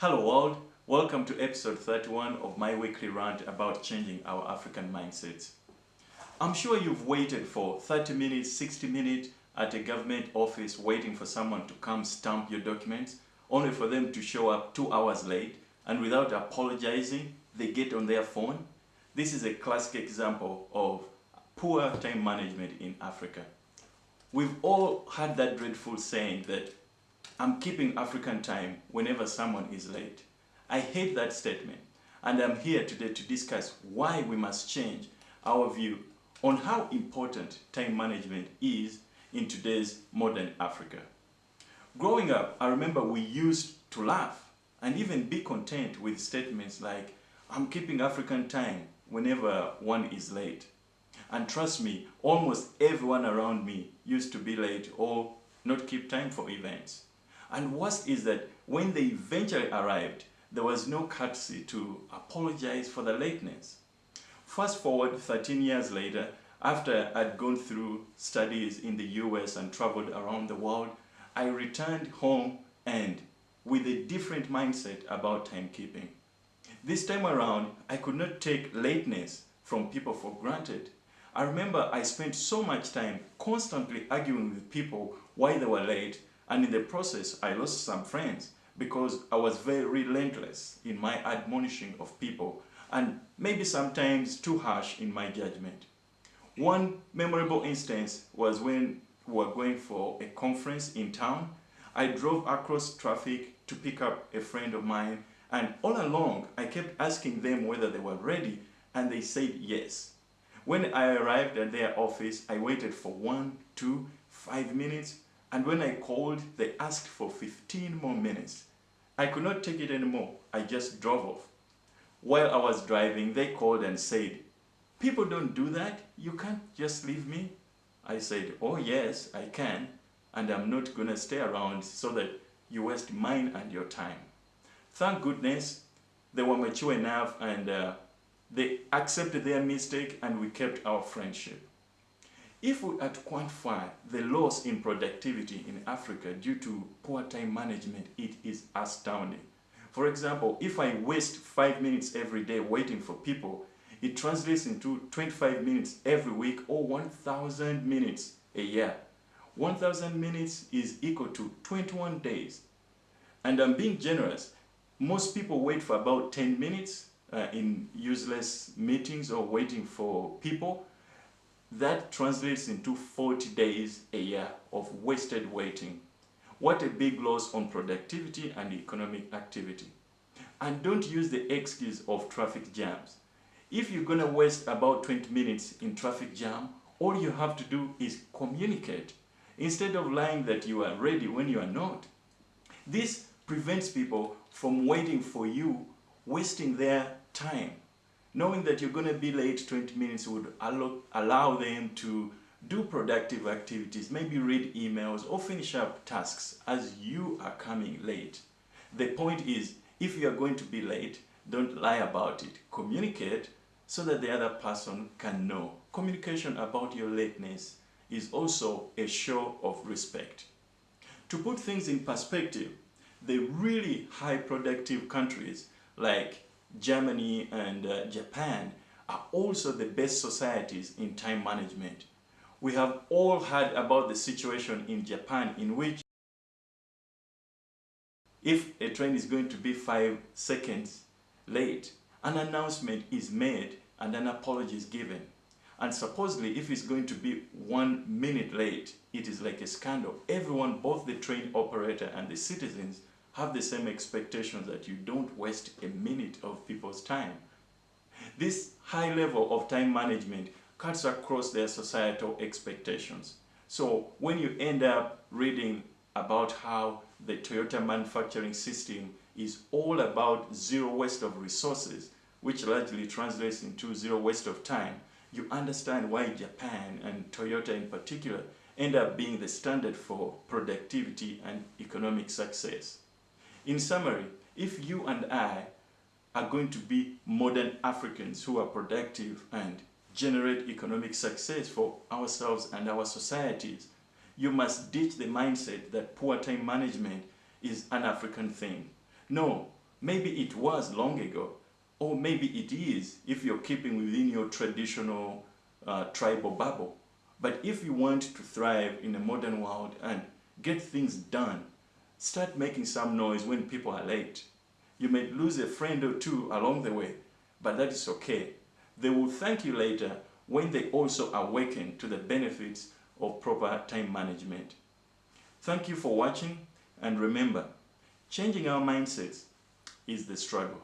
Hello world, welcome to episode 31 of my weekly rant about changing our African mindsets. I'm sure you've waited for 30 minutes, 60 minutes at a government office waiting for someone to come stamp your documents, only for them to show up 2 hours late and without apologizing, they get on their phone. This is a classic example of poor time management in Africa. We've all had that dreadful saying that I'm keeping African time whenever someone is late. I hate that statement, and I'm here today to discuss why we must change our view on how important time management is in today's modern Africa. Growing up, I remember we used to laugh and even be content with statements like, I'm keeping African time whenever one is late. And trust me, almost everyone around me used to be late or not keep time for events. And worst is that when they eventually arrived, there was no courtesy to apologize for the lateness. Fast forward 13 years later, after I'd gone through studies in the US and traveled around the world, I returned home and with a different mindset about timekeeping. This time around, I could not take lateness from people for granted. I remember I spent so much time constantly arguing with people why they were late, and in the process I lost some friends because I was very relentless in my admonishing of people and maybe sometimes too harsh in my judgment. One memorable instance was when we were going for a conference in town. I drove across traffic to pick up a friend of mine, and all along I kept asking them whether they were ready, and they said yes. When I arrived at their office, I waited for 1, 2, 5 minutes, and when I called, they asked for 15 more minutes. I could not take it anymore. I just drove off. While I was driving, they called and said, people don't do that. You can't just leave me. I said, oh yes, I can, and I'm not gonna stay around so that you waste mine and your time. Thank goodness they were mature enough and they accepted their mistake and we kept our friendship. If we are to quantify the loss in productivity in Africa due to poor time management, it is astounding. For example, if I waste 5 minutes every day waiting for people, it translates into 25 minutes every week or 1,000 minutes a year. 1,000 minutes is equal to 21 days. And I'm being generous. Most people wait for about 10 minutes in useless meetings or waiting for people. That translates into 40 days a year of wasted waiting. What a big loss on productivity and economic activity. And don't use the excuse of traffic jams. If you're going to waste about 20 minutes in traffic jam, all you have to do is communicate instead of lying that you are ready when you are not. This prevents people from waiting for you, wasting their time. Knowing that you're going to be late 20 minutes would allow them to do productive activities, maybe read emails or finish up tasks as you are coming late. The point is, if you are going to be late, don't lie about it. Communicate so that the other person can know. Communication about your lateness is also a show of respect. To put things in perspective, the really high productive countries like Germany and Japan are also the best societies in time management. We have all heard about the situation in Japan in which if a train is going to be 5 seconds late, an announcement is made and an apology is given. And supposedly if it's going to be 1 minute late, it is like a scandal. Everyone, both the train operator and the citizens, have the same expectations that you don't waste a minute of people's time. This high level of time management cuts across their societal expectations. So when you end up reading about how the Toyota manufacturing system is all about zero waste of resources, which largely translates into zero waste of time, you understand why Japan and Toyota in particular end up being the standard for productivity and economic success. In summary, if you and I are going to be modern Africans who are productive and generate economic success for ourselves and our societies, you must ditch the mindset that poor time management is an African thing. No, Maybe it was long ago, or maybe it is if you're keeping within your traditional tribal bubble. But if you want to thrive in a modern world and get things done, start making some noise when people are late. You may lose a friend or two along the way, but that is okay. They will thank you later when they also awaken to the benefits of proper time management. Thank you for watching, and remember, changing our mindsets is the struggle.